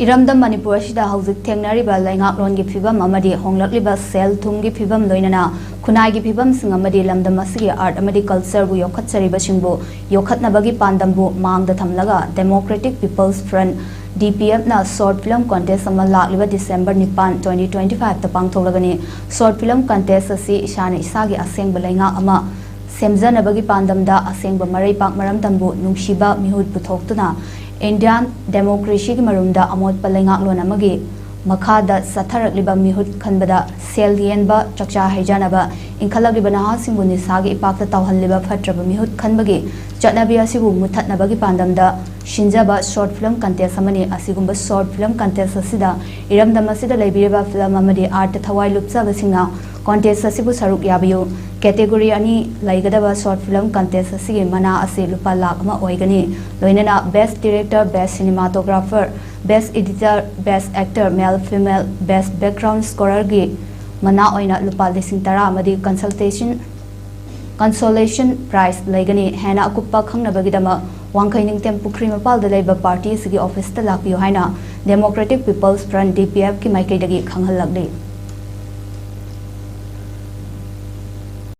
इरमदम मणिपुर असिदा हौजिक थेंगनारिबा लाइंगाकलोन गी फिबम अमदी होंगलक्लिबा सेल थुम गी फिबम लोइनना खुनाई गी फिबम सिंग अमदी लमदम असिगी आर्ट अमदी कल्चर बु योखतसरिबा सिंगबु योखतनबगी पांदमबु मांगदा थमलगा डेमोक्रेटिक पीपल्स फ्रंट DPF ना शॉर्ट फिल्म कॉन्टेस्ट अमा लाक्लिबा डिसेंबर 9 2025 ता पांगथोकलगनी शॉर्ट फिल्म कॉन्टेस्ट असि इसाने इसागी असेंग बलाइंगा अमा सेमजनबगी पांदमदा असेंग मरई पाक मरम तंबु नुंगशिबा मिहुत पुथोक्तुना इंडियन डेमोक्रेसी की मरुमदा अमोट पलैंगाकलोन अमगी मखादा सथरकलिबा मिहुत खनबदा सेल येनबा चक्चा हैजानबा इंखलकलिबा नहासिंगबु निसागी इपाक्ता तौहल्लिबा फट्रबा मिहुत खनबगी चटनबी असिबु मुथतनबगी पांदमदा शिंजबा शॉर्ट फिल्म कंटेस्ट अमनी असिगुंबा शॉर्ट फिल्म कंटेस्ट असिदा इरमदम असिदा लेबिरेबा फिल्म अमदी आर्ट थवाई लुपचाबसिंगा कॉन्टेस्ट असिबु सरुक याबियु कैटेगरी अनि लाइगदबा शॉर्ट फिल्म कंटेस्ट असिगे मना असे लुपा लाख अमा ओइगनी लोइनना best director best cinematographer best editor best actor male female best background scorer गी मना ओइना लुपा लिसिंग तरा अमदी कंसोलेशन प्राइज लेगनी हेना अकुप्पा खंगनबगिदमा वांखैनिंगतेम पुखरी मपालदा लेबा पार्टी सिगी ऑफिस ता लापियो हाइना डेमोक्रेटिक पीपल्स फ्रंट DPF की माइकैदगी खंगहलगली।